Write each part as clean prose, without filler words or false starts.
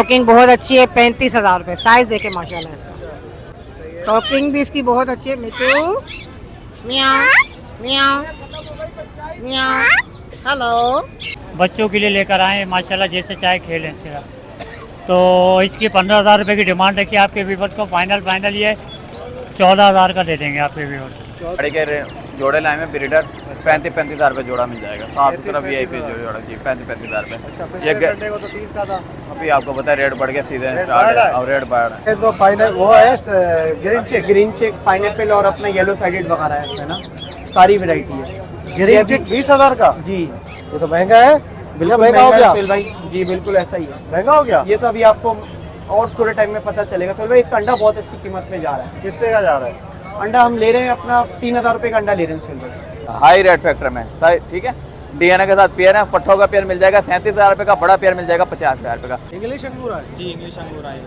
Talking बहुत अच्छी है, 35,000 रुपये। साइज देखे माशाल्लाह इसका। टॉकिंग भी इसकी बहुत अच्छी है। मिट्टू म्याऊ म्याऊ म्याऊ। हेलो। बच्चों के लिए लेकर आए माशाल्लाह, जैसे चाहे खेलें इसका। तो इसकी 15,000 रुपये की डिमांड रखी आपके व्यूवर्स को। फाइनल ये 14,000 का दे देंगे आपके व्यूवर्स। बड़े के जोड़े लाए में ब्रीडर 35,000 रुपये जोड़ा मिल जाएगा। साफ सुथरा VIP जोड़ा जी 35,000 रुपये। ये संडे को तो 30 का था। अभी आपको पता है रेट बढ़ के सीधे स्टार्ट है और रेट बढ़ ये तो फाइनल वो है ग्रीन चेक पाइनएप्पल और अपना येलो साइडेड वगैरह है इसमें ना, सारी वैरायटी है। ग्रीन चेक 20,000 का जी, ये तो महंगा है। बिल्कुल महंगा हो गया सुहेल भाई जी, बिल्कुल ऐसा ही है। महंगा हो गया। ये तो अभी आपको और थोड़े टाइम में पता चलेगा। सुहेल भाई इसका अंडा बहुत अच्छी कीमत में जा रहा है। कितने का जा रहा है? अंडा हम ले रहे हैं अपना 3,000 रुपये का अंडा ले रहे हैं सुहेल भाई। हाई रेट फैक्टर में ठीक है। DNA के साथ पेयर है। पट्ठों का पेयर मिल जाएगा 37,000 रुपये का। बड़ा पेयर मिल जाएगा 50,000 रुपये का। इंग्लिश अंगूर है जी, इंग्लिश अंगूर आए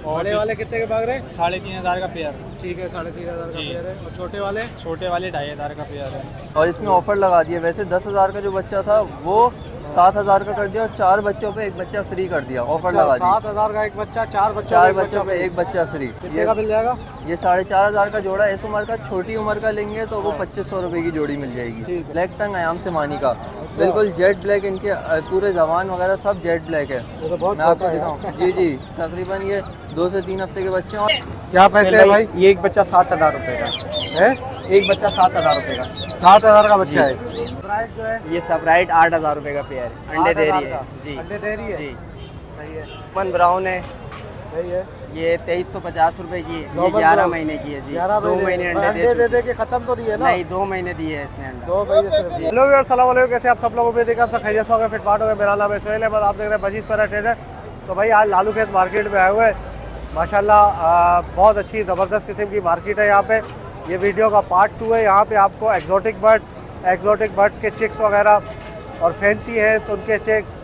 बड़े वाले कितने के भाग रहे हैं? 3,500 का पेयर। ठीक है, 3,500 का जी। पेयर है। और छोटे वाले? छोटे वाले 2,500 का पेयर है। और इसमें ऑफर लगा दिया। वैसे 10,000 का जो बच्चा था वो 7,000 का कर दिया और 4 बच्चों पे एक बच्चा फ्री कर दिया। ऑफर लगा दी। 7,000 का एक बच्चा, 4 बच्चों पे एक बच्चा फ्री। कितने का मिल जाएगा? ये 4,500 का जोड़ा इस उम्र का। छोटी उम्र का लेंगे तो वो 2,500 रुपये की जोड़ी मिल जाएगी। ठीक है। ब्लैक टंग आयाम से मानी का, बिल्कुल जेड ब्लैक। इनके पूरे जवान वगैरह सब जेड ब्लैक है। ये तो बहुत मैं आपको छोटा है। दिखाऊं। जी जी, तकरीबन ये 2 से 3 हफ्ते के बच्चे हैं। क्या पैसे है भाई? ये एक बच्चा 7,000 रुपये का है। एक बच्चा 7,000 रुपये का। 7,000 का बच्चा है। ब्राइट जो है ये सब राइट 8,000 रुपये का पेयर है। अंडे दे रही 8,000 है का। जी। अंडे दे रही है जी, सही है। मन ब्राउन है। सही है। ये 2,350 रुपए की है। ये नॉर्मल 11 ब्राउन। महीने की है जी। 11 2 महीने अंडे दे दे दे के खत्म तो नहीं है ना? नहीं, 2 महीने दिए है इसने अंडा। 2 महीने सिर्फ। हेलो व्यूअर्स, अस्सलाम वालेकुम। कैसे आप सब लोगों को देखा, आप सब खैरियत से होंगे, फिटफाट होंगे। मेरा नाम है सोहेल अहमद, आप देख रहे हैं बजीज पैरा ट्रेडर। तो भाई आज लालू खेत मार्केट में आए हुए हैं। माशाल्लाह बहुत अच्छी ज़बरदस्त किस्म की मार्केट है यहाँ पे। ये वीडियो का पार्ट 2 है। यहाँ पे आपको एक्जोटिक बर्ड्स के चिक्स वगैरह और फैंसी हैं उनके चिक्स,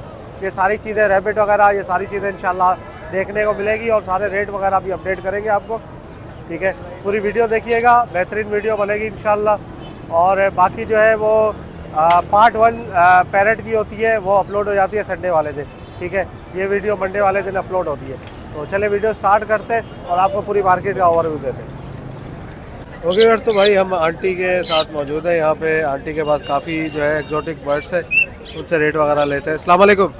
ये सारी चीज़ें, रैबिट वगैरह, ये सारी चीज़ें इंशाल्लाह देखने को मिलेगी और सारे रेट वगैरह भी अपडेट करेंगे आपको। ठीक है, पूरी वीडियो देखिएगा, बेहतरीन वीडियो बनेगी इंशाल्लाह। और बाकी जो है वो पार्ट 1 पैरेट की होती है, वो अपलोड हो जाती है संडे वाले दिन। ठीक है, ये वीडियो मंडे वाले दिन अपलोड होती है। तो चले वीडियो स्टार्ट करते हैं और आपको पूरी मार्केट का ओवरव्यू देते हैं। ओके व्यूअर्स, तो भाई हम आंटी के साथ मौजूद हैं यहाँ पे। आंटी के पास काफ़ी जो है एक्जोटिक बर्ड्स है, उनसे रेट वगैरह लेते हैं। अस्सलाम वालेकुम।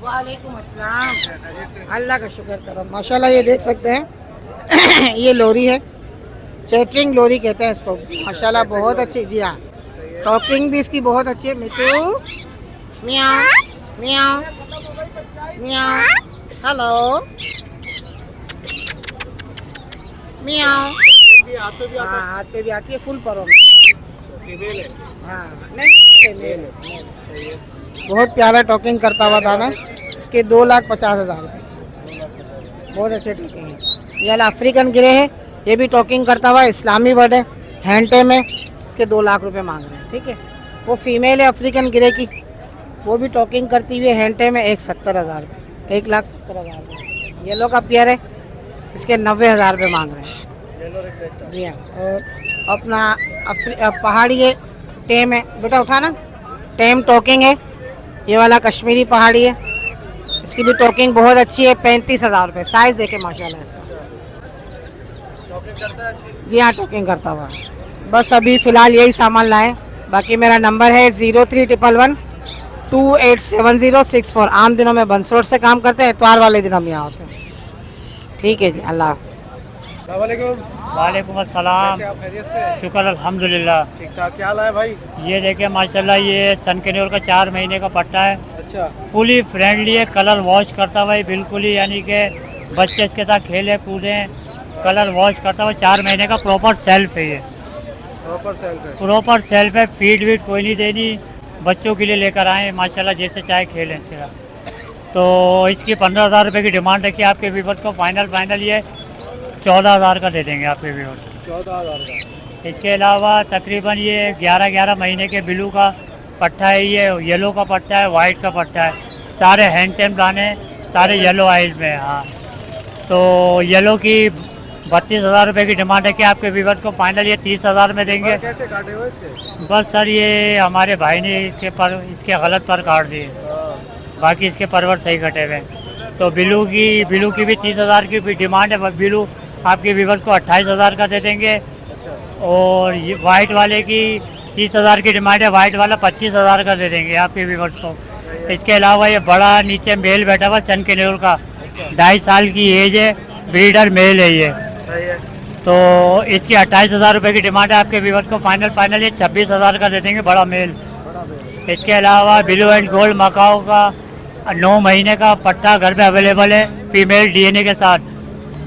वालेकुम अस्सलाम। अल्लाह का शुक्र करो। माशाल्लाह ये देख सकते हैं ये लोरी है, चैटरिंग लोरी कहते हैं इसको। माशाल्लाह बहुत अच्छी। जी हाँ, टॉकिंग भी इसकी बहुत अच्छी है। मिट्टू म्याऊ म्याऊ म्याऊ। हेलो म्याऊ। हाँ, हाथ पे भी आती है, फुल परों में। फीमेल है? हाँ नहीं, मेल है। बहुत प्यारा टॉकिंग करता हुआ दाना। इसके 2,50,000 रुपये। बहुत अच्छे टॉकिंग है। ये अफ्रीकन ग्रे है, ये भी टॉकिंग करता हुआ इस्लामी बर्ड है, हैंड टेम है। इसके 2 लाख रुपए मांग रहे हैं। ठीक है, वो फीमेल है अफ्रीकन ग्रे की, वो भी टॉकिंग करती हुई हैंड टेम है। 1,70,000 रुपये, 1,70,000 रुपये। येलो का पेयर है, इसके 90,000 रुपये मांग रहे हैं। जी हाँ, और अपना पहाड़ी है, टेम है। बेटा उठाना, टेम टॉकिंग है। ये वाला कश्मीरी पहाड़ी है, इसकी भी टॉकिंग बहुत अच्छी है। 35,000 रुपये। साइज देखे माशाल्लाह इसका। जी हाँ, टॉकिंग करता हुआ। बस अभी फ़िलहाल यही सामान लाएँ। बाकी मेरा नंबर है 0311 287064। आम दिनों में बंसरोड से काम करते हैं, इतवार वाले दिन हम यहाँ होते हैं। ठीक है जी, अल्लाह। वालेकुम अस्सलाम। कैसे आप खैरियत से? शुक्र अल्हम्दुलिल्लाह। ठीक ठाक। क्या लाए भाई? ये देखिए माशाल्लाह, ये सनकन्योर का 4 महीने का पट्टा है। अच्छा, फुली फ्रेंडली है, कलर वॉश करता हुआ है बिल्कुल ही, यानी कि बच्चे इसके साथ खेले कूदें, कलर वॉश करता हुआ। 4 महीने का प्रॉपर सेल्फ है। ये प्रॉपर सेल्फ है। फीड वीड कोई नहीं देनी। बच्चों के लिए लेकर आए माशाल्लाह, जैसे चाहे खेलें इसका। तो इसकी 15,000 रुपये की डिमांड रखी आपके व्यूवर्स को। फाइनल ये 14,000 का दे देंगे आपके व्यूवर्स। 14,000 का। इसके अलावा तकरीबन ये 11 महीने के ब्लू का पट्टा है, ये येलो का पट्टा है, वाइट का पट्टा है। सारे हैंड टेम दाने, सारे येलो आइज में। हाँ, तो येलो की 32,000 रुपये की डिमांड है कि आपके व्यूवर्स को। फाइनल ये 30,000 में देंगे। कैसे काटे हुए इसके? बस सर, ये हमारे भाई ने इसके गलत पर काट दिए, बाकी इसके परवर सही कटे हुए। तो ब्लू की भी 30,000 की भी डिमांड है। ब्लू आपके व्यूवर्स को 28,000 का दे देंगे। और ये वाइट वाले की 30,000 की डिमांड है, वाइट वाला 25,000 का दे देंगे आपके व्यूवर्स को। इसके अलावा ये बड़ा नीचे मेल बैठा हुआ सन कैनेल का, 2.5 साल की एज है, ब्रीडर मेल है ये। तो इसकी 28,000 रुपये की डिमांड है आपके व्यूवर्स को। फाइनल ये 26,000 का दे देंगे, बड़ा मेल। इसके अलावा ब्लू एंड गोल्ड मकाओ का 9 महीने का पट्टा घर पे अवेलेबल है, फीमेल डीएनए के साथ।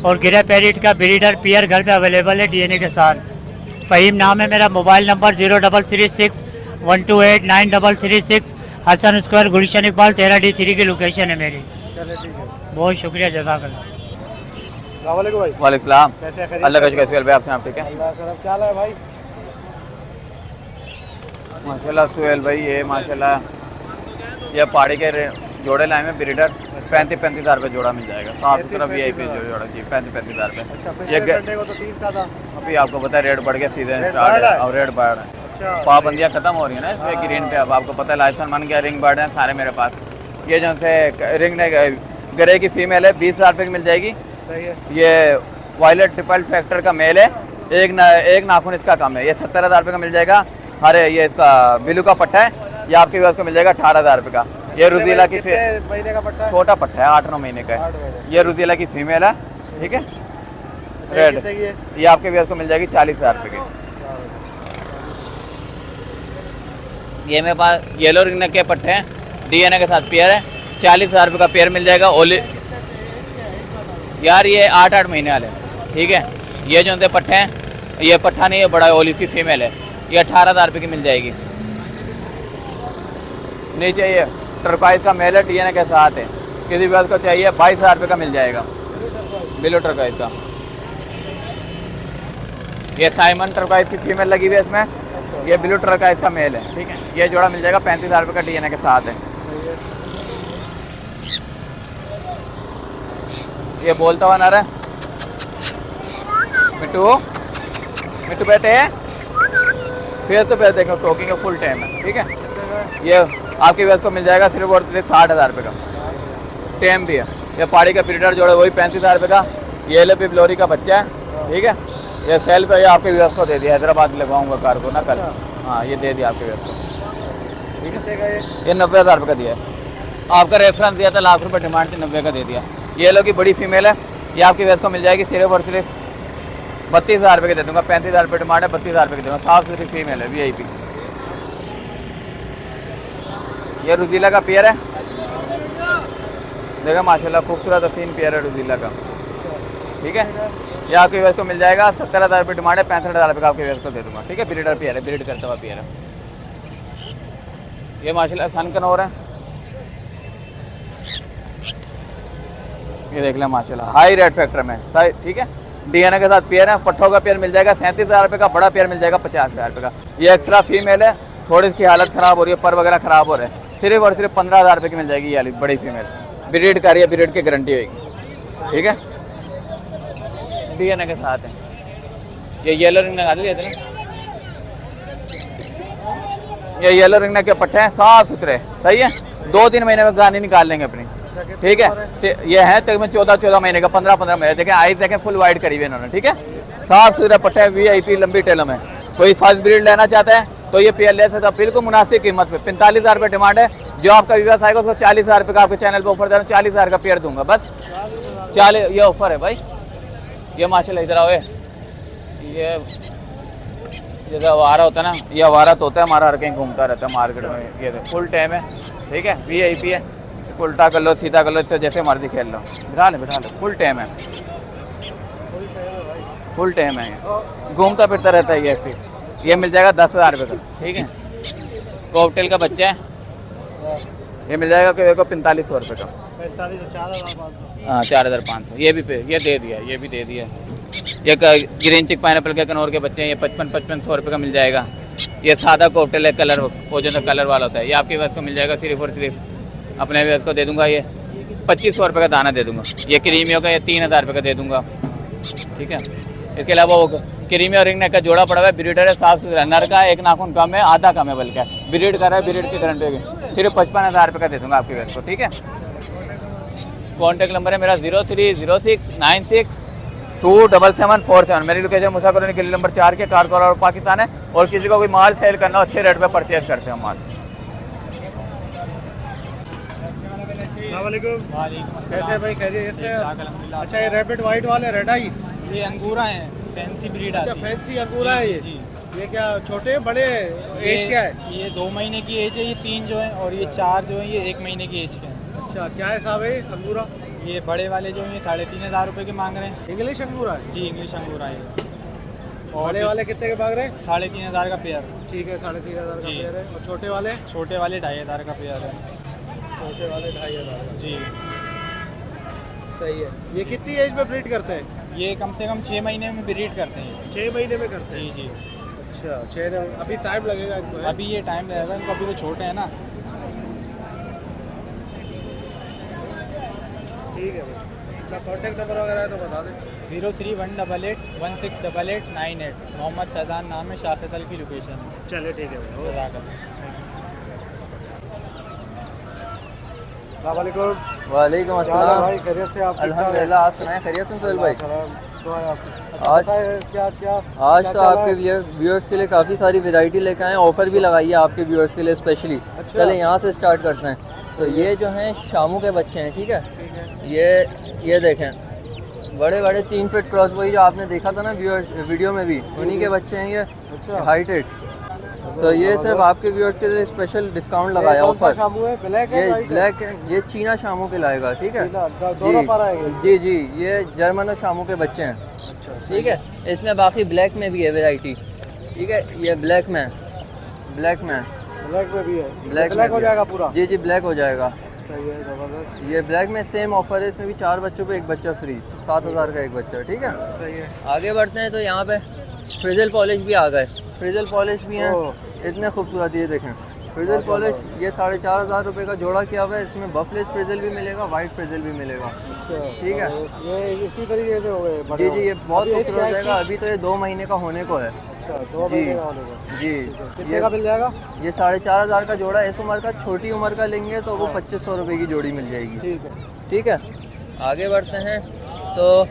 और ग्रे पैरेट का ब्रीडर पेयर घर पे अवेलेबल है डीएनए के साथ। फ़हीम नाम है मेरा। मोबाइल नंबर 0361289336, हसन स्क्वायर, गुलशन इकबाल 13D3 की लोकेशन है मेरी। चलिए ठीक है, बहुत शुक्रिया, जज़ाकल्लाह। अस्सलाम वालेकुम भाई। वालेकुम सलाम। कैसे हैं? अल्लाह का शुक्र सुहेल भाई, आपसे आप ठीक है? अल्लाह का क्या हाल है भाई? माशाल्लाह सुहेल भाई, ये माशाल्लाह ये पहाड़ी के जोड़े लाए में ब्रीडर 35,000 रुपये जोड़ा मिल जाएगा। साफ सुथरा VIP जोड़ा जी, 35,000 रुपये। अच्छा, ये पिछले संडे को तो 30 का था। अभी आपको पता है रेट बढ़ गया, सीजन रेट स्टार्ट बढ़ रहा है है? और रेट बढ़ रहा है। अच्छा, पाबंदियाँ खत्म हो रही है ना इसमें ग्रीन पे। अब आपको पता है लाइसेंस बन गया, रिंग बर्ड हैं सारे मेरे पास। ये जो से रिंग ने गरे की फीमेल है 20,000 रुपये की मिल जाएगी। सही है। ये वायलेट ट्रिपल फैक्टर का मेल है, एक नाखून इसका कम है, ये 70,000 रुपये का मिल जाएगा। अरे ये इसका ब्लू का पट्टा है, ये आपके पास को मिल जाएगा 18,000 रुपये का। ये रुजीला की कितने महीने का पट्टा है? छोटा पट्टा है, 8-9 महीने का है। 8 महीने। ये रुजीला की फीमेल है, ठीक है, रेड। कितने की है? ये आपके पास को मिल जाएगी 40,000 रुपये की। ये मेरे पास येलो रिंग के पट्टे हैं, डीएनए के साथ पेयर है, 40,000 रुपये का पेयर मिल जाएगा। ओली यार ये 8-8 महीने वाले, ठीक है। ये जो उनके पट्टे हैं, ये पट्टा नहीं है, बड़ा ओलिव की फीमेल है, ये 18,000 रुपये की मिल जाएगी। नीचे ये टर्काइज का मेल है, डीएनए के साथ है, किसी भी को चाहिए 22,000 रुपये का मिल जाएगा, ब्लू टर्काइज का। ये साइमन टर्काइज की फीमेल लगी हुई है इसमें, ये ब्लू टर्काइज का मेल है, ठीक है। ये जोड़ा मिल जाएगा 35,000 रुपये का, डीएनए के साथ है। ये बोलता हुआ नर है, मिट्टू मिट्टू बेटे फिर तो फिर देखो टोकिंग का फुल टाइम है, ठीक है। ये आपकी वैस को मिल जाएगा सिर्फ और सिर्फ 60,000 रुपये का, टेम भी है। ये पहाड़ी का ब्रीडर जोड़ा वही 35,000 रुपये का। ये ले लोरी का बच्चा है, ठीक है। ये सेल पे ये आपके व्यवस्था को दे दिया, हैदराबाद लगवाऊंगा कार को ना कल। हाँ ये दे दिया आपके व्यवस्था, ठीक है। ये 90,000 रुपये का दिया है, आपका रेफरेंस दिया था, लाख रुपये डिमांड थी, 90 का दे दिया। ये लो की बड़ी फीमेल है, ये आपकी व्यवस्था को मिल जाएगी सिर्फ और सिर्फ 32,000 रुपये के दे दूँगा। 35,000 रुपये डिमांड है, 32,000 रुपये के दूँगा। साफ सुथरी फीमेल है, VIP। ये रुजीला का पेयर है, देखा माशाल्लाह खूबसूरत हसीन पेयर है रुजीला का, ठीक है। ये आपके व्यवस्था को मिल जाएगा 70,000 रुपये डिमांड है, 65,000 रुपये का आपके व्यवस्था दे दूँगा, ठीक है। ब्रीडर पेयर है, ब्रीड करता हुआ पेयर है। ये माशाल्लाह सन कनौर है, ये देख लें माशाल्लाह हाई रेड फैक्टर में, ठीक है। डीएनए के साथ पेयर है, पट्ठों का पेयर मिल जाएगा 37,000 रुपये का, बड़ा पेयर मिल जाएगा 50,000 रुपये का। ये एक्स्ट्रा फीमेल है, थोड़ी इसकी हालत ख़राब हो रही है, पर वगैरह ख़राब हो रहे हैं, सिर्फ और सिर्फ 15,000 रुपये की मिल जाएगी। ये वाली बड़ी फीमेल ब्रीड कर रही है, ब्रीड की गारंटी होगी, ठीक है। डीएनए के साथ है। ये येलो रिंग लगा दिए थे ना, ये येलो रिंग के पट्टे हैं, साफ सुथरे, सही है। 2-3 महीने में गानी निकाल लेंगे अपनी, ठीक है। ये है तकरीबन 14 महीने का, 15 महीने। देखें आइज देखें फुल वाइट करी हुई इन्होंने, ठीक है। साफ सुथरे पट्टे, VIP लंबी टेलों में। कोई फर्स्ट ब्रीड लेना चाहता है तो ये पेयर ले सकता है, बिल्कुल मुनासिब कीमत पे। 45,000 रुपये डिमांड है। जो आपका विवास आएगा उसको 40,000 रुपये का आपके चैनल पे ऑफर दे रहा हूँ, 40,000 का पेयर दूंगा बस। 40 ये ऑफर है भाई। ये माशाल्लाह इधर आओ, ये जैसे आवारा होता है ना, ये आवारा तो होता है हमारा, हर कहीं घूमता रहता है मार्केट में। ये फुल टाइम है, ठीक है, VIP है। उल्टा कर लो, सीधा कर लो, इससे जैसे मर्जी खेल लो। बिठा ले, फुल टाइम है, फुल टाइम है, घूमता फिरता रहता है ये। ये मिल जाएगा 10,000 रुपये का, ठीक है। कॉकटेल का बच्चा है, ये मिल जाएगा कि 4500 रुपये का, 45,000 हाँ 4,500। ये भी ये दे दिया, ये भी दे दिया। ये ग्रीन चिक पाइनएप्पल के कनौर के बच्चे हैं, ये 5500 रुपये का मिल जाएगा। ये सादा कॉकटेल है, कलर वो जो कलर वाला होता है, ये आपके पास को मिल जाएगा सिर्फ और सिर्फ अपने व्यवस्था को दे दूंगा। ये 2500 रुपये का दाना दे दूंगा। ये क्रीमियों का ये 3,000 रुपये का दे दूंगा, ठीक है। इसके अलावा वो क्रीमी और रिंग नेक का जोड़ा पड़ा हुआ है, ब्रीडर है, साफ सुथरा। नर का एक नाखून कम है, आधा कम है बल्कि, ब्रीड कर रहा है, ब्रीड की गारंटी होगी। सिर्फ 55,000 रुपये का दे दूंगा आपकी व्यवस्था को, ठीक है। कॉन्टैक्ट नंबर है मेरा 030696277747। मेरी लोकेशन मूसा कॉलोनी गली नंबर 4 के कार कॉलोनी पाकिस्तान है। और किसी को कोई माल सेल करना हो अच्छे रेट पे परचेज करते हैं माल। वालेकुम। कैसे भाई, खैरियत से? अल्हम्दुलिल्लाह। अच्छा, ये रैपिड वाइट वाले रेड आई? ये अंगूरा हैं, फैंसी ब्रीड अच्छा, आती है। फैंसी अंगूरा है ये? जी। ये क्या छोटे बड़े एज क्या है? ये 2 महीने की एज है, ये 3 जो हैं, और ये 4 जो हैं ये 1 महीने की एज के हैं। अच्छा, क्या हिसाब है अंगूरा? ये बड़े वाले जो हैं ये 3500 रुपये के मांग रहे हैं। इंग्लिश अंगूरा है? जी, इंग्लिश अंगूरा है। और बड़े वाले कितने के मांग रहे हैं? 3500 का पेयर। ठीक है, 3500 का जी। पेयर है। और छोटे वाले? छोटे वाले 2500 का पेयर है। छोटे वाले 2500। जी। सही है। ये कितनी एज में ब्रीड करते हैं? ये कम से कम 6 महीने में ब्रीड करते हैं। 6 महीने में करते हैं? जी जी। अच्छा, 6 अभी टाइम लगेगा इनको, है? अभी ये टाइम लगेगा इनको, अभी तो छोटे हैं ना। ठीक है भाई। अच्छा, कॉन्टैक्ट नंबर वगैरह है तो बता दें। 0318816988। मोहम्मद फैज़ान नाम है, शाह फैसल की लोकेशन है। चले, ठीक है भाई। वालेकुम। वालेकुम क्या हाल है अस्सलाम। भाई, खैरियत से? आप अल्हम्दुलिल्लाह, आप सुनाए खैरियत से सोहेल भाई? तो आज- क्या क्या आज क्या तो क्या आपके व्यूअर्स के लिए काफ़ी सारी वैरायटी लेकर आए, ऑफ़र भी लगाई है आपके व्यूअर्स के लिए स्पेशली। अच्छा। चले यहाँ से स्टार्ट करते हैं। तो ये जो हैं शामू के बच्चे हैं, ठीक है? ठीक है। ये देखें, बड़े बड़े 3 फीट क्रॉस, वही जो आपने देखा था ना वीडियो में भी, उन्हीं के बच्चे हैं ये, अच्छा। हाइटेड। तो ये सिर्फ आपके व्यूअर्स के लिए स्पेशल डिस्काउंट लगाया कौन सा ऑफर। शामू है? ब्लैक है? ये व्हाइट है? ब्लैक है, ये चीना शामू के लाएगा, ठीक है? दोनों जी। पर आएंगे इसके? जी जी, ये जर्मन और शामू के बच्चे हैं, अच्छा, ठीक है? इसमें बाकी ब्लैक में भी है वैरायटी, ठीक है? ये ब्लैक में ब्लैक में भी है? ब्लैक ब्लैक हो जाएगा पूरा? जी जी, ब्लैक हो जाएगा। सही है, जबरदस्त। ये ब्लैक में सेम ऑफर है, इसमें भी 4 बच्चों पे एक बच्चा फ्री, 7000 का एक बच्चा, ठीक है? सही है। आगे बढ़ते हैं तो यहाँ पे फ्रिजल पॉलिश भी आ गए, फ्रिजल पॉलिश भी हैं, ओह। इतने खूबसूरत, ये देखें फ्रिजल पॉलिश, ये 4500 रुपये का जोड़ा किया हुआ है। इसमें बफलेस फ्रिजल भी मिलेगा, वाइट फ्रिजल भी मिलेगा, अच्छा, ठीक है? ये इसी तरीके से हो गए बड़े जी हो जी, गए। ये बहुत अभी age खूबसूरत क्या हो है जाएगा। इसकी? अभी तो ये 2 महीने का होने को है। अच्छा, 2 जी। महीने का होने का। जी, कितने का मिल जाएगा? ये 4500 का जोड़ा है। इस उम्र का, छोटी उम्र का लेंगे तो वो 2500 रुपये की जोड़ी मिल जाएगी, ठीक है। ठीक है? आगे बढ़ते हैं तो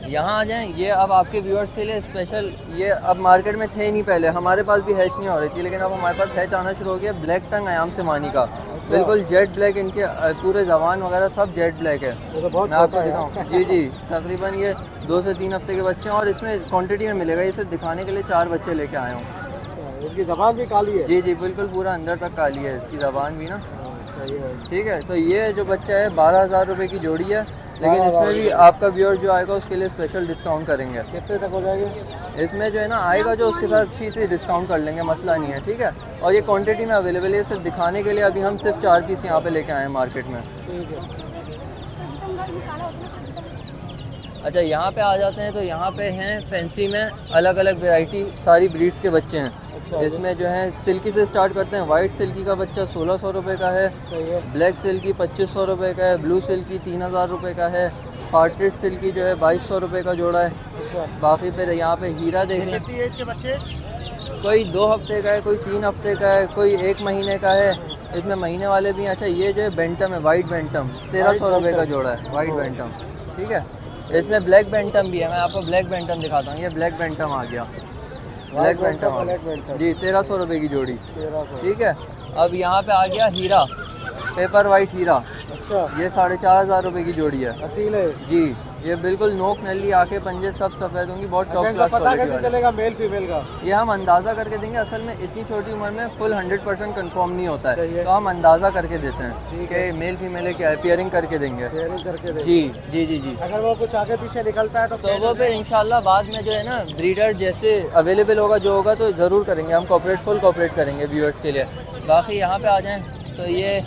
यहाँ आ जाएं। ये अब आपके व्यूअर्स के लिए स्पेशल, ये अब मार्केट में थे नहीं पहले, हमारे पास भी हैच नहीं हो रही थी, लेकिन अब हमारे पास हैच आना शुरू हो गया। ब्लैक टंग आयाम से मानी का, बिल्कुल जेट ब्लैक, इनके पूरे जबान वगैरह सब जेट ब्लैक है। ये तो बहुत मैं आपको छोटा है। दिखाऊँ? जी जी, तकरीबन ये 2 से 3 हफ्ते के बच्चे हैं, और इसमें क्वांटिटी में मिलेगा। ये सिर्फ दिखाने के लिए 4 बच्चे लेके आया हूँ। अच्छा, इसकी जबान भी काली है? जी जी, बिल्कुल पूरा अंदर तक काली है इसकी जबान भी ना, सही है। ठीक है? तो ये जो बच्चा है 12000 रुपये की जोड़ी है, लेकिन इसमें भी आपका व्यूअर जो आएगा उसके लिए स्पेशल डिस्काउंट करेंगे। कितने तक हो जाएंगे? इसमें जो है ना आएगा जो, उसके साथ अच्छी से डिस्काउंट कर लेंगे, मसला नहीं है, ठीक है? और ये क्वांटिटी में अवेलेबल है, सिर्फ दिखाने के लिए अभी हम सिर्फ 4 पीस यहाँ पे लेके आए हैं मार्केट में। ठीक है। अच्छा, यहाँ पे आ जाते हैं तो यहाँ पे हैं फैंसी में अलग अलग वैरायटी, सारी ब्रीड्स के बच्चे हैं। अच्छा, इसमें जो है सिल्की से स्टार्ट करते हैं। वाइट सिल्की का बच्चा 1600 रुपये का है, सही है। ब्लैक सिल्की 2500 रुपये का है, ब्लू सिल्की 3000 रुपये का है, पार्ट्रिज सिल्की जो है 2200 रुपये का जोड़ा है। अच्छा, बाकी फिर यहाँ पे हीरा देख लें, कितनी एज के बच्चे? कोई 2 हफ्ते का है, कोई 3 हफ्ते का है, कोई 1 महीने का है। इसमें महीने वाले भी हैं। अच्छा, ये जो है बेंटम है, वाइट बेंटम 1300 रुपये का जोड़ा है, वाइट बेंटम, ठीक है? इसमें ब्लैक बेंटम भी है, मैं आपको ब्लैक बेंटम दिखाता हूँ। ये ब्लैक बेंटम आ गया, ब्लैक बेंटम आ ब्लैक गया बेंटम। जी, 1300 रुपये की जोड़ी, 1300। ठीक है? अब यहाँ पे आ गया हीरा, पेपर वाइट हीरा, अच्छा, ये 4500 रुपये की जोड़ी है असील है। जी। ये बिल्कुल नोक नली, आंखें पंजे सब सफ़ेद होंगी, बहुत अच्छा, टॉप इनको क्लास पता क्वालिटी कैसे वाला है। चलेगा मेल फीमेल का? ये हम अंदाज़ा करके देंगे। असल में इतनी छोटी उम्र में फुल 100% कंफर्म नहीं होता सही है, है। तो हम अंदाज़ा करके देते हैं ठीक कि मेल फीमेल है क्या है, पेयरिंग करके देंगे। पेयरिंग करके दे। जी जी जी जी। अगर वो कुछ आगे पीछे निकलता है तो वो फिर इंशाल्लाह बाद में जो है ना, ब्रीडर जैसे अवेलेबल होगा जो होगा तो ज़रूर करेंगे हम, फुल कोऑपरेट करेंगे व्यूअर्स के लिए। बाकी यहाँ पे आ जाएं तो ये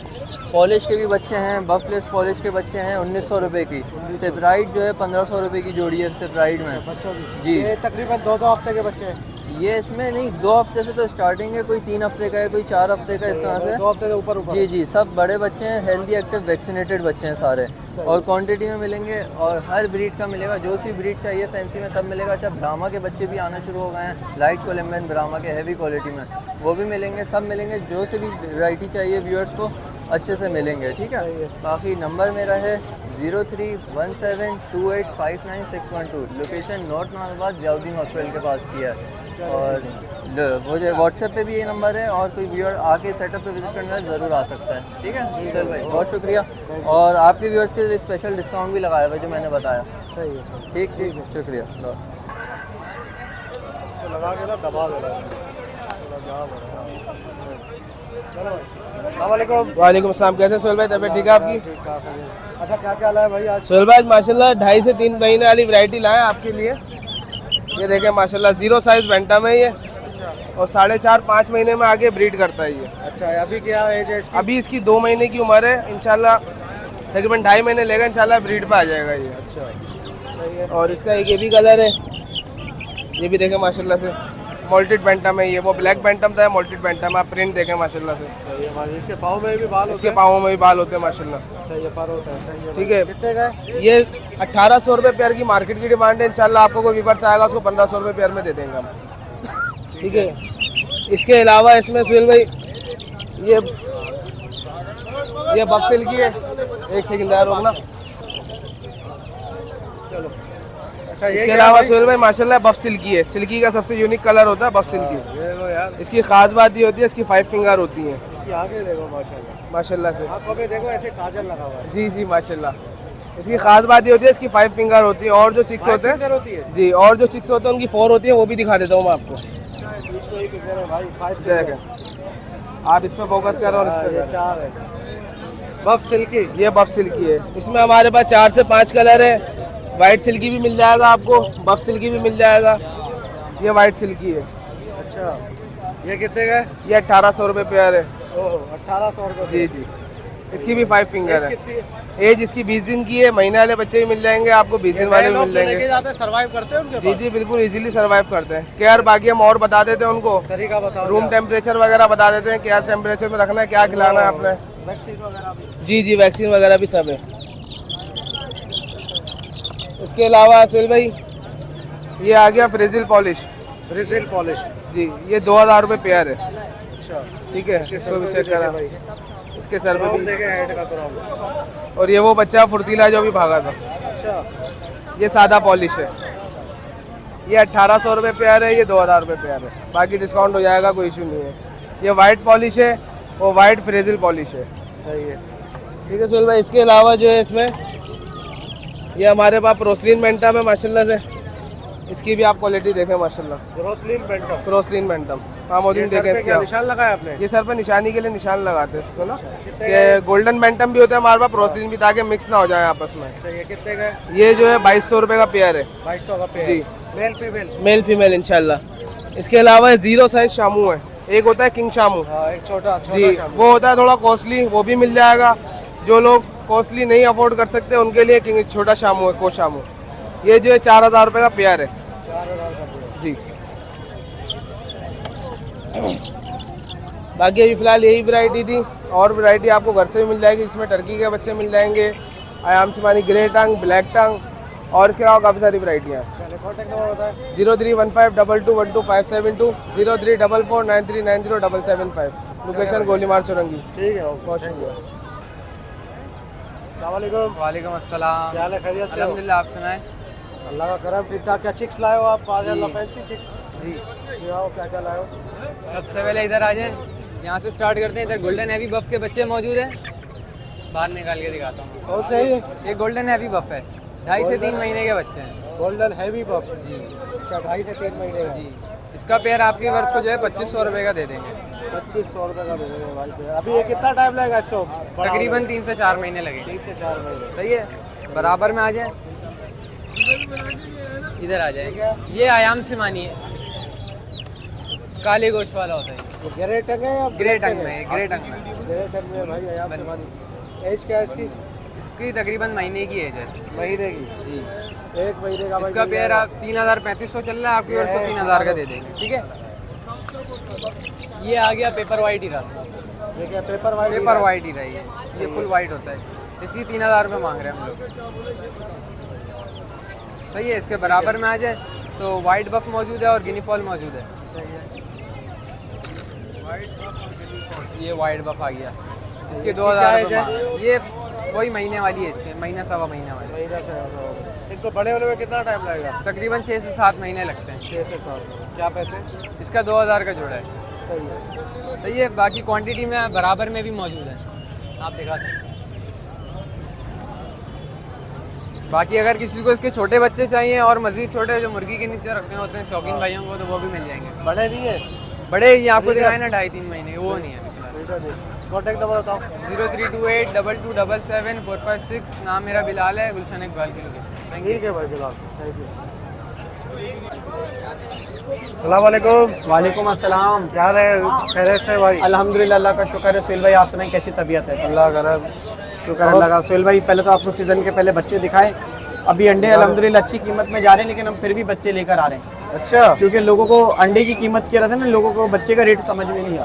पॉलिश के भी बच्चे हैं, बफलेस पॉलिश के बच्चे हैं 1900 रुपये की। सेपराइट जो है 1500 रुपये की जोड़ी है सेपराइट में बच्चों की? जी। ये तकरीबन 2-2 हफ्ते के बच्चे हैं? ये इसमें नहीं, 2 हफ्ते से तो स्टार्टिंग है, कोई 3 हफ्ते का है, कोई 4 हफ्ते का, इस तरह से। 2 हफ्ते से ऊपर जी जी, सब बड़े बच्चे हैं, हेल्दी एक्टिव वैक्सीनेटेड बच्चे हैं सारे, और क्वांटिटी में मिलेंगे, और हर ब्रीड का मिलेगा, जो सी ब्रीड चाहिए फैंसी में सब मिलेगा। अच्छा, ब्राह्मा के बच्चे भी आना शुरू हो गए हैं, लाइट कोलम्बियन ब्राह्मा के हैवी क्वालिटी में, वो भी मिलेंगे, सब मिलेंगे। जो से भी वैरायटी चाहिए व्यूअर्स को अच्छे से मिलेंगे, ठीक है। बाकी नंबर मेरा है 0317285961 लोकेशन नॉर्थ नालबाद जयाउद्दीन हॉस्पिटल के पास किया है। और मुझे व्हाट्सएप पे भी ये नंबर है, और कोई व्यूअर आके सेटअप पे विजिट करना है ज़रूर आ सकता है, ठीक है। चल भाई बहुत शुक्रिया, और आपके व्यूअर्स के लिए स्पेशल डिस्काउंट भी लगाया हुआ है जो मैंने बताया। सही है। ठीक ठीक, शुक्रिया। इसको लगा के ना दबा देना चलो भाई। अस्सलामुअलैकुम। वालेकुम अस्सलाम। कैसे सोहेल भाई, तबीयत ठीक है आपकी? ठीक ठाक है। अच्छा क्या क्या लाया भाई आज? सोहेल भाई माशाल्लाह 2.5 से 3 महीने वाली वैरायटी लाए आपके लिए। ये देखें माशाल्लाह 0 साइज बैंटम है ये, और 4.5-5 महीने में आगे ब्रीड करता है ये। अच्छा अभी क्या एज है इसकी? अभी इसकी 2 महीने की उम्र है, इंशाल्लाह तकरीबन 2.5 महीने लेगा, इंशाल्लाह ब्रीड पे आ जाएगा ये। अच्छा सही है। और इसका एक ये भी कलर है, ये भी देखें माशाल्लाह से मोल्टेड बैंटम है ये। वो ब्लैक बैंटम था, मोल्टेड बैंटम। आप प्रिंट देखें माशाल्लाह से। सही है भाई। इसके पाँव में भी बाल होते इसके हैं? पाँवों में भी बाल होते हैं माशाल्लाह। सही है, पर होता है। सही है। ठीक है। कितने का है? ये 1800 रुपये पेयर की मार्केट की डिमांड है, इंशाल्लाह आपको कोई व्यूअर्स आएगा उसको 1500 रुपये पेयर में दे देंगे हम, ठीक है। इसके अलावा इसमें सुहेल भाई ये बफ सिल्क की है। एक सेकंड यार रोकना। अच्छा ये इसके अलावा सुहेल भाई माशाल्लाह बफ सिल्की है। सिल्की का सबसे यूनिक कलर होता है बफ सिल्की। ये लो यार, इसकी खास बात ये होती है इसकी 5 फिंगर होती हैं इसकी आगे देखो माशाल्लाह। माशाल्लाह से। आंखों पे देखो ऐसे काजल लगा हुआ है। जी जी माशाल्लाह। इसकी खास बात ये होती है इसकी 5 फिंगर होती है, और जो चिक्स होते हैं फिंगर होती है? जी, और जो चिक्स होते हैं उनकी 4 होती है, वो भी दिखा देता हूँ मैं आपको। बीच में ही फिंगर है भाई, 5 फिंगर। देखें आप इस पे फोकस कर रहे हो, इस पे ये 4 है। बफ सिल्की। ये बफ सिल्की है। इसमें हमारे पास 4 से 5 कलर है। वाइट सिल्की भी मिल जाएगा आपको, बफ सिल्की भी मिल जाएगा। ये वाइट सिल्की है। अच्छा ये कितने का है? ये 1800 रुपये पेयर है। ओह 1800 रुपये। जी जी। इसकी भी 5 फिंगर है। कितनी है? एज इसकी 20 दिन की है। महीने वाले बच्चे भी मिल जाएंगे आपको, 20 दिन वाले भी मिल जाएंगे। जाते सर्वाइव करते हैं उनके जी जी बिल्कुल इजीली सर्वाइव करते हैं। केयर बाकी हम और बता देते हैं उनको, तरीका बताओ। रूम टेम्परेचर वगैरह बता देते हैं, क्या टेम्परेचर में रखना है, क्या खिलाना है आपने। वैक्सीन वगैरह भी? जी जी वैक्सीन वगैरह भी सब है। इसके अलावा सुहेल भाई ये आ गया फ्रेजिल पॉलिश। ब्रिजिल पॉलिश। जी ये 2000 रुपये पेयर है, अच्छा ठीक है। इसको भी सेट करा भाई। इसके सर पे भी। देखे हेड का प्रॉब्लम। और ये वो बच्चा फुर्तीला जो भी भागा था। अच्छा ये सादा पॉलिश है। ये 1800 रुपये पेयर है, ये 2000 रुपये पेयर है। बाकी डिस्काउंट हो जाएगा, कोई इशू नहीं है। ये वाइट पॉलिश है, वो वाइट फ्रेजिल पॉलिश है। सही है। ठीक है सुहेल भाई। इसके अलावा जो है इसमें ये हमारे पास प्रोस्लिन मेंटम है माशाल्लाह से। इसकी भी आप क्वालिटी देखें माशाल्लाह। ग्रोसलिन बेंटम। प्रोस्लिन मेंटम हाँ मौजूद देखें इसके आप। निशान लगाया आपने? ये सर पे निशानी के लिए निशान लगाते हैं इसको ना, कि गोल्डन मेंटम भी होता है हमारे पास, प्रोस्लिन भी, ताकि मिक्स ना हो जाए आपस में। सही है। कितने का है? ये जो है 2200 रुपये का पेयर है। 2200 का पेयर। जी। Male female? मेल फीमेल इंशाल्लाह। इसके अलावा 0 साइज शामू है। एक होता है किंग शामू, हाँ एक छोटा जी वो होता है थोड़ा कॉस्टली, वो भी मिल जाएगा। जो लोग कॉस्टली नहीं अफोर्ड कर सकते उनके लिए किंग छोटा शामू है, को शामू। ये जो है 4000 रुपये का पेयर है। 4000 का पेयर। जी। बाकी अभी फिलहाल यही वैरायटी थी, और वैरायटी आपको घर से भी मिल जाएगी। इसमें टर्की के बच्चे मिल जाएंगे, आयाम सिमानी, ग्रे टंग, ब्लैक टंग, और इसके अलावा काफ़ी सारी वैरायटियाँ हैं। चलिए कॉन्टैक्ट नंबर बताएं। 0315221257 0344909077 लोकेशन गोलीमार चौरंगी। ठीक है बहुत शुक्रिया। अस्सलामुअलैकुम। वालेकुम अस्सलाम। क्या हाल है? खैरियत से हो? अल्हम्दुलिल्लाह, आप सुनाएं। अल्लाह का करम, ठीक ठाक। क्या चिक्स लाए हो आप? माशाल्लाह फैंसी चिक्स। जी ये आओ, क्या क्या लाए हो? सबसे पहले इधर आ जाएं, यहाँ से स्टार्ट करते हैं। इधर गोल्डन हैवी बफ के बच्चे मौजूद हैं, बाहर निकाल के दिखाता हूँ। कौन से है ये? ये गोल्डन हैवी बफ है, 2.5 से 3 महीने के बच्चे हैं। गोल्डन हैवी बफ जी अच्छा, 2.5 से 3 महीने का। जी। इसका पेयर आपके वर्ष को जो है 2500 रुपये का दे देंगे। 2500 रुपये का दे देंगे भाई पेयर। अभी ये कितना टाइम लगेगा इसको? तकरीबन 3 से 4 महीने लगेंगे। 3 से 4 महीने। सही है। बराबर में आ जाए, इधर आ जाए। ये आयाम सिमानी है, काले गोश्त वाला होता है। ये ग्रे टंग है या ग्रे टंग में, ग्रे टंग में। ग्रे टंग में भाई आयाम से मानी। एज क्या है इसकी? इसकी तकरीबन महीने की एज है। महीने की? जी। 1 महीने का भाई इसका मिल पेयर जाएगा। आप 3500 चल रहा है, आपकी वर्ष को 3000 का दे देंगे, ठीक है। ये आ गया पेपर वाइट हीरा। ये क्या पेपर वाइट? पेपर वाइट हीरा ये फुल वाइट होता है। इसकी 3000 रुपये मांग रहे हैं हम लोग। सही है। इसके बराबर में आ जाए तो वाइट बफ मौजूद है और गिनी फॉल मौजूद है। ये वाइट बफ आ गया। इसके 2000 रुपये। ये वही महीने वाली है, इसके महीना सवा महीना वाली। महीना से इनको बड़े होने में कितना टाइम लगेगा? तकरीबन 6 से 7 महीने लगते हैं। 6 से 7। क्या पैसे? इसका 2000 का जोड़ा है। सही है। सही है। बाकी क्वांटिटी में बराबर में भी मौजूद है, आप दिखा सकते हैं। बाकी अगर किसी को इसके छोटे बच्चे चाहिए और मज़ीद छोटे जो मुर्गी के नीचे रखने होते हैं शौकीन भाइयों को, तो वो भी मिल जाएंगे। बड़े नहीं है? बड़े ये आपको दिखाए ना 2.5-3 महीने, वो नहीं है। कॉन्टैक्ट नंबर बताओ। 0328227456। नाम मेरा बिलाल है, गुलशन इकबाल की लोकेशन। ठीक है भाई बिलाल, थैंक यू। अस्सलाम वालेकुम। वालेकुम अस्सलाम। क्या हाल है? खैरियत से भाई? अल्हम्दुलिल्लाह, अल्लाह का शुक्र है। सुहेल भाई आप सुनाएं, कैसी तबीयत है? अल्लाह का रहम। शुक्र अल्लाह का। सुहेल भाई पहले तो आपको सीज़न के पहले बच्चे दिखाए। अभी अंडे अल्हम्दुलिल्लाह अच्छी कीमत में जा रहे हैं, लेकिन हम फिर भी बच्चे लेकर आ रहे हैं, अच्छा। क्योंकि लोगों को अंडे की कीमत कह रहे थे ना, लोगों को बच्चे का रेट समझ में नहीं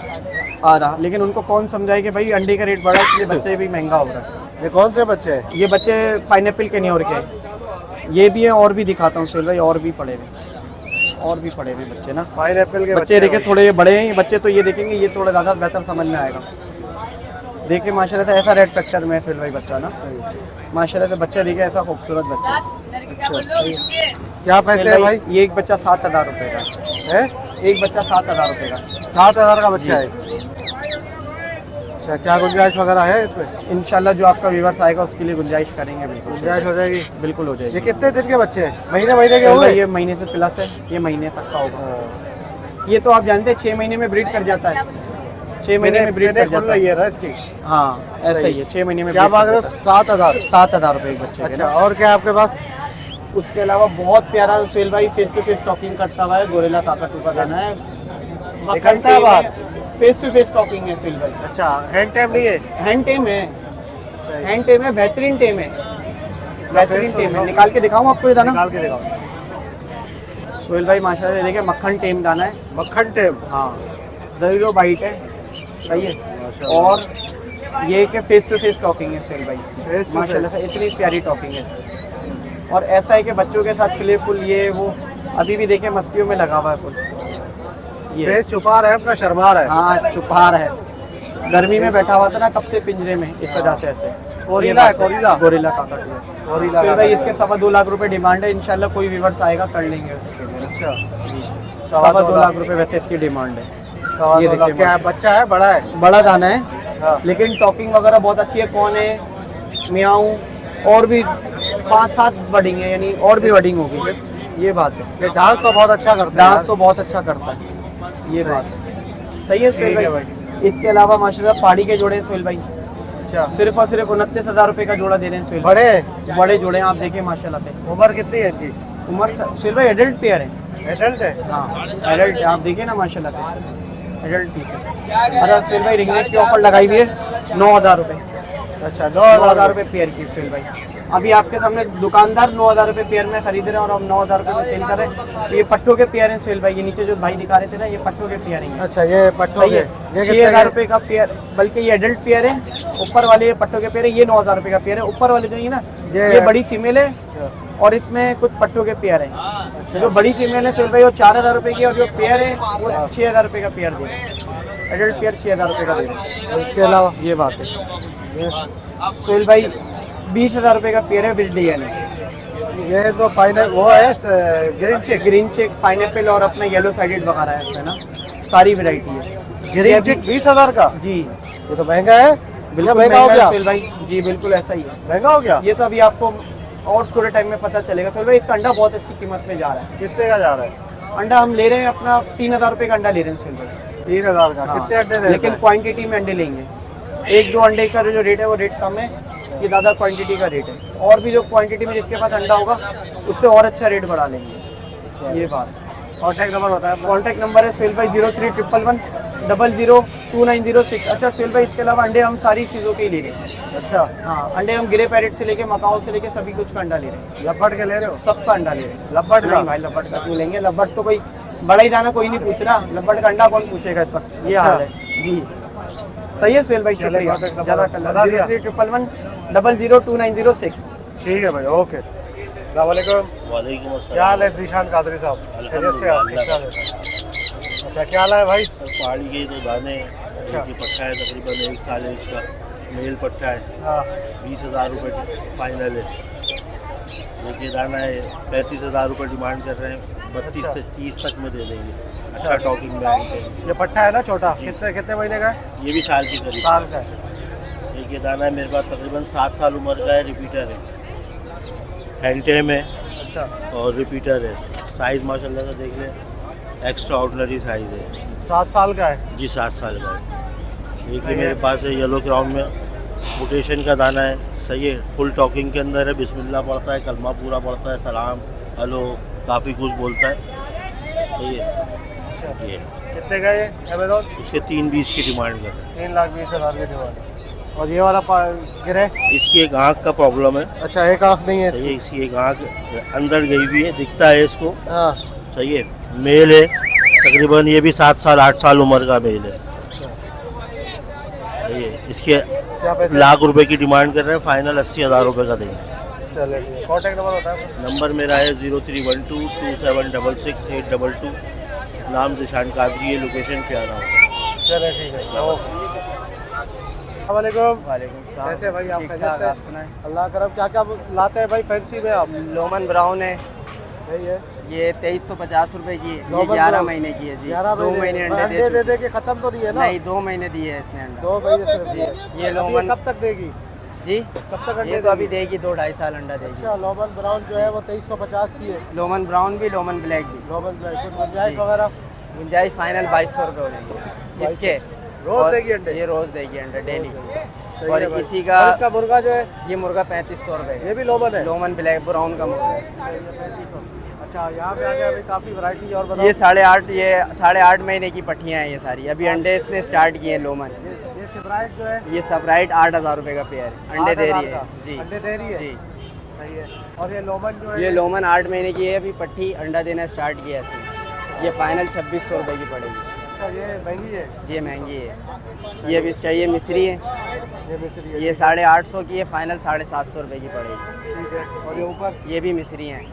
आ रहा। लेकिन उनको कौन समझाए कि भाई अंडे का रेट बढ़ा, इसलिए बच्चे भी महंगा हो रहा है। ये कौन से बच्चे हैं? ये बच्चे पाइनएप्पल के न्यूयॉर्क के ये भी हैं, और भी दिखाता हूँ सुहेल भाई, और भी पड़े हुए बच्चे ना। पाइनएप्पल के बच्चे देखे थोड़े ये बड़े हैं, ये बच्चे तो ये देखेंगे, ये थोड़ा ज़्यादा बेहतर समझ में आएगा। देखिए माशाल्लाह से ऐसा रेड फैक्टर में सुहेल भाई बच्चा ना, माशाल्लाह से बच्चा देखिए, ऐसा खूबसूरत बच्चा। क्या पैसे है भाई? ये एक बच्चा 7,000 रुपये का है। एक बच्चा 7,000 रुपये का। 7,000 का बच्चा है? अच्छा, क्या गुंजाइश वगैरह है इसमें? इंशाल्लाह जो आपका व्यूवर्स आएगा उसके लिए गुंजाइश करेंगे, बिल्कुल गुंजाइश हो जाएगी। बिल्कुल हो जाएगी। ये कितने दिन के बच्चे हैं? महीने के सुहेल होंगे? भाई ये महीने से प्लस है, ये महीने तक का होगा। ये तो आप जानते हैं 6 महीने में ब्रीड कर जाता है, 6 महीने में ब्रीड कर जाता है। ना इसकी? हाँ ऐसा ही है, 6 महीने में। क्या मांग रहे हो? 7,000 रुपये एक बच्चे के अच्छा, ना। और क्या है आपके पास? उसके अलावा बहुत प्यारा सुहेल भाई फेस टू फेस टॉकिंग करता हुआ है, गोरिल्ला काकाटू का गाना है। निकलता है बाहर? फेस टू फेस टॉकिंग है सुहेल भाई। अच्छा, हैंड टैम नहीं है? हैंड टेम है, हैंड टेम है, बेहतरीन टेम है, बेहतरीन face टेम है। तो निकाल के दिखाऊं आपको ये दाना? निकाल के दिखाओ। सुहेल भाई माशाल्लाह देखिए, मक्खन टेम दाना है। मक्खन टेम? हाँ, 0 बाइट है, सही है। माशाल्लाह। और ये कि फेस टू फेस टॉकिंग है सुहेल भाई इसकी, Face to माशाल्लाह से इतनी प्यारी टॉकिंग है इसकी। और ऐसा है कि बच्चों के साथ प्लेफुल, ये वो अभी भी देखे मस्तियों में लगा हुआ है फुल। ये फेस छुपा रहा है अपना, शर्मा रहा है। हाँ छुपा रहा है, गर्मी में बैठा हुआ था ना कब से पिंजरे में, इस वजह से ऐसे। गोरिल्ला है, गोरिल्ला काकाटू है। गोरिल्ला सुहेल भाई काकाटू। इसके 2.25 लाख रुपए डिमांड है, इंशाल्लाह कोई व्यूवर्स आएगा कर लेंगे उसके लिए। अच्छा, 2.25 लाख रुपए वैसे इसकी डिमांड है। ये देखिए क्या है, बच्चा है, बड़ा है? बड़ा दाना है, हाँ। लेकिन टॉकिंग वगैरह बहुत अच्छी है। कौन है, मियाऊ, और भी 5-7 वर्डिंग है, यानी और भी वर्डिंग होगी, ये बात है। ये डांस तो बहुत अच्छा करता है। डांस तो बहुत अच्छा करता है, ये बात है। सही है सुहेल ठीक है भाई। इसके अलावा माशाल्लाह पहाड़ी के जोड़े हैं सुहेल भाई, अच्छा। सिर्फ और सिर्फ 29,000 रुपये का जोड़ा दे रहे हैं सुहेल। बड़े जोड़े हैं आप देखिए माशाल्लाह से। उम्र कितनी है इनकी? उम्र सुहेल भाई एडल्ट पेयर है। एडल्ट है? हाँ एडल्ट है, आप देखिए ना माशाल्लाह से एडल्ट पीस है। अरे सुहेल भाई रिंगनेट की ऑफर लगाई हुई है 9,000 रुपये। अच्छा, 9,000 रुपये पेयर की सुहेल भाई। अभी आपके सामने दुकानदार 9,000 रुपये पेयर में खरीद रहे हैं और हम 9,000 रुपये में सेल कर रहे हैं। ये पट्टों के पेयर हैं सुहेल भाई, ये नीचे जो भाई दिखा रहे थे ना, ये पट्टों के पेयर हैं। अच्छा, ये पट्टों सही के? है, 6,000 रुपये का पेयर, बल्कि ये एडल्ट पेयर है। ऊपर वाले ये पट्टों के पेयर है, ये 9,000 रुपये का पेयर है। ऊपर वाले जो ये ना, ये बड़ी फीमेल है और इसमें कुछ पट्टों के पेयर हैं। जो बड़ी फीमेल है सुहेल भाई वो 4,000 रुपये की, और जो पेयर है वो 6,000 रुपये का पेयर दे रहे हैं। एडल्ट पेयर 6,000 रुपये का दे रहे हैं। इसके अलावा ये बात है सुहेल भाई, 20,000 रुपये का पेयर है विद डीएनए। ये तो वो है ग्रीन चेक पाइनएप्पल और अपना येलो साइडेड वगैरह है इसमें ना, सारी वैरायटी है। ग्रीन चेक 20,000 का? जी, ये तो महंगा है। बिल्कुल महंगा हो गया सुहेल भाई जी, बिल्कुल ऐसा ही है, महंगा हो गया। ये तो अभी आपको और थोड़े टाइम में पता चलेगा सुहेल भाई। इसका अंडा बहुत अच्छी कीमत में जा रहा है। कितने का जा रहा है अंडा? हम ले रहे हैं अपना 3,000 रुपये का अंडा ले रहे हैं सुहेल भाई। 3,000 का? हाँ, कितने अंडे? लेकिन क्वांटिटी में अंडे लेंगे। 1-2 अंडे का जो रेट है वो रेट कम है, ये ज़्यादा क्वांटिटी का रेट है। और भी जो क्वांटिटी में जिसके पास अंडा होगा उससे और अच्छा रेट बढ़ा लेंगे, ये बात। कॉन्टैक्ट नंबर बताया? कॉन्टैक्ट नंबर है सुहेल भाई 0311100906। अच्छा सुहेल भाई, इसके अलावा अंडे हम सारी चीज़ों के ही ले रहे हैं। अच्छा, हाँ, अंडे हम गिरे पैरेट से लेके मकाओ से लेके सभी कुछ का अंडा ले रहे हैं। लपट के ले रहे हो? सबका अंडा ले रहे हैं। लपट का? नहीं भाई, लपट का क्यों लेंगे? लपट तो कोई बड़ा ही दाना कोई नहीं पूछ रहा, लपट का अंडा कौन पूछेगा इस वक्त, ये हाल है जी। सही है सुहेल भाई, शुक्रिया। ज़्यादा 0311002906। ठीक है भाई, ओके। वालेकुम। क्या हाल है जीशान कादरी साहब? खैरियत से आप? अच्छा, क्या हाल है भाई? पहाड़ी के तो दाने, अच्छा। पक्का है, तकरीबन 1 साल एज का। मेल पट्टा है, हाँ 20,000 रुपये फाइनल है। एक ये दाना है 35,000 रुपये डिमांड कर रहे हैं, 32 से 30 तक में दे देंगे। अच्छा टॉकिंग में आएंगे। ये पट्टा है ना छोटा, कितने कितने महीने का है? ये भी साल के करीब। साल का है। एक ये दाना है मेरे पास तकरीबन 7 साल उम्र का है, रिपीटर है, हैंडटेम है। अच्छा और रिपीटर है। साइज़ माशाल्लाह से देख लें, एक्स्ट्रा ऑर्डिनरी साइज़ है। 7 साल का है जी 7 साल का है। एक ये मेरे पास है येलो क्राउन में, मोटेशन का दाना है, सही है, फुल टॉकिंग के अंदर है, बिस्मिल्लाह पढ़ता है, कलमा पूरा पढ़ता है, सलाम हेलो काफ़ी कुछ बोलता है, सही है। ये कितने का ये अमेज़न? इसके 320 की डिमांड कर रहे 3,20,000 की डिमांड। और ये वाला गिरे? हैं। इसकी एक आँख का प्रॉब्लम है, अच्छा एक आँख नहीं है सही है, इसकी? इसकी एक आँख अंदर गई हुई है, दिखता है इसको, हाँ सही है। मेल है तकरीबन, ये भी 7 साल 8 साल उम्र का मेल है, सही है। इसके क्या पैसे? लाख रुपए की डिमांड कर रहे हैं, फाइनल 80,000 रुपये का देंगे। चलिए ठीक है। कॉन्टैक्ट नंबर बताएं। नंबर मेरा है 0312276682। नाम जिशान कादरी है, लोकेशन प्यारा होगा। चलिए ठीक है ओके। अस्सलामुअलैकुम। वालेकुम कैसे भाई आप? ठीक खैरियत ठाक, से? आप सुनाएं। अल्लाह करम। क्या क्या लाते हैं भाई फैंसी में आप? लोमन ब्राउन है, यही है ये 2350 रुपए की है, ये लोमन 11 ब्राउन। महीने की है जी। 11 2 महीने अंडे दे दे चुकी के खत्म तो नहीं है है। ना? नहीं 2 महीने दिए है इसने अंडा। 2 महीने सिर्फ जी, दिए। ये अब लोमन कब तक देगी? जी कब तक अंडे ये तो अभी देगी? देगी 2-2.5 साल अंडा देगी। अच्छा लोमन ब्राउन जो है वो 2350 की है। लोमन ब्राउन भी, लोमन ब्लैक भी। लोमन ब्लैक कुछ गुंजाइश जी। वगैरह? गुंजाइश फाइनल 2200 रुपये हो जाएंगे इसके। रोज और देगी अंडे? ये रोज देगी अंडे डेली। सही और है भाई। इसी का और इसका मुर्गा जो है ये मुर्गा 3500 रुपये ये भी लोमन है? लोमन ब्लैक ब्राउन का मुर्गा है। अच्छा यहाँ पे आके अभी काफ़ी वैरायटी और बताओ। ये 8.5 महीने की पट्टियाँ हैं ये सारी। अभी अंडे इसने स्टार्ट किए हैं लोमन। ये सिब्राइट जो है ये सबराइट 8,000 रुपये का पेयर है, अंडे दे रही 8,000 है का? जी। अंडे दे रही है? जी सही है। और ये लोमन जो है ये लोमन 8 महीने की है, अभी पट्टी अंडा देना स्टार्ट किया है इसने। ये फाइनल 2600 रुपये की पड़ेगी। अच्छा ये महंगी है? ये महंगी है। ये भी चाहिए मिस्री है, ये मिस्री है? ये 850 की है, फाइनल 750 रुपये की पड़ेगी। ठीक है। और ये ऊपर ये भी मिस्री हैं,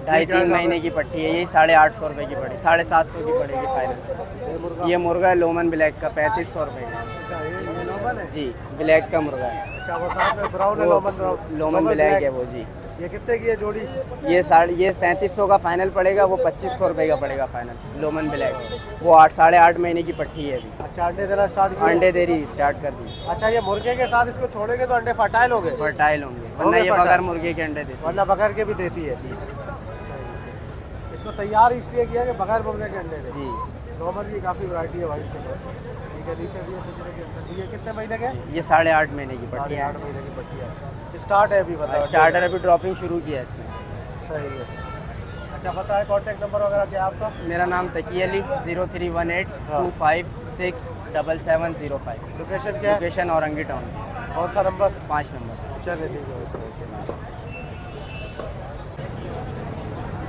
2.5-3 महीने की पट्टी है, यही 850 रुपये की पड़ेगी, 750 की पड़ेगी फाइनल। ये मुर्गा? ये मुर्गा है लोमन ब्लैक का 3500 रुपये का। अच्छा ये लोमन है? जी ब्लैक का मुर्गा है, अच्छा वो साथ में ब्राउन है वो लोमन ब्राउन? लोमन ब्लैक है वो जी। ये कितने की है जोड़ी? ये 3500 का फाइनल पड़ेगा, वो 2500 रुपये का पड़ेगा फाइनल लोमन ब्लैक। वो 8-8.5 महीने की पट्टी है अभी, अच्छा अंडे देना स्टार्ट किया? अंडे दे रही स्टार्ट कर दी। अच्छा ये मुर्गे के साथ इसको छोड़ेंगे तो अंडे फर्टाइल हो गए? फर्टाइल होंगे, वरना ये fertile? बगैर मुर्गे के अंडे देते वरना बगैर के भी देती है? जी। इसको तैयार इसलिए किया कि बगैर मुर्गे के अंडे दे। जी लोमन की काफ़ी वैरायटी है भाई इसके पास। ठीक है नीचे भी है पिछले के अंदर। ये कितने महीने के? ये 8.5 महीने की पट्टी है। 8 महीने की पट्टी है। स्टार्ट है अभी बताओ? स्टार्टर अभी ड्रॉपिंग शुरू किया है इसने। सही है। अच्छा बताएं कॉन्टैक्ट नंबर वगैरह क्या है आपका? मेरा नाम तकी अली, 031825677705। लोकेशन क्या है? लोकेशन औरंगी टाउन, कौन सा नंबर? 5 नंबर। चलिए ठीक है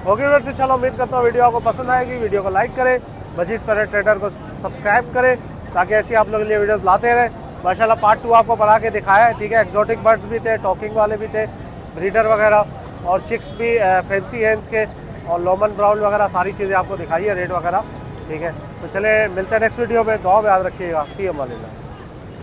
ओके व्यूअर्स, तो चलो उम्मीद करता हूँ वीडियो आपको पसंद आएगी। वीडियो को लाइक करें, मजीद पैरेट ट्रेडर को सब्सक्राइब करें ताकि ऐसी आप लोगों के लिए वीडियोस लाते रहें। माशाल्लाह पार्ट 2 आपको बना के दिखाया है। ठीक है एक्जोटिक बर्ड्स भी थे, टॉकिंग वाले भी थे, ब्रीडर वगैरह, और चिक्स भी फैंसी हैंड्स के, और लोमन ब्राउन वगैरह सारी चीज़ें आपको दिखाई है, रेट वगैरह। ठीक है तो चले मिलते हैं नेक्स्ट वीडियो में। दुआ में याद रखिएगा। फी अमान अल्लाह।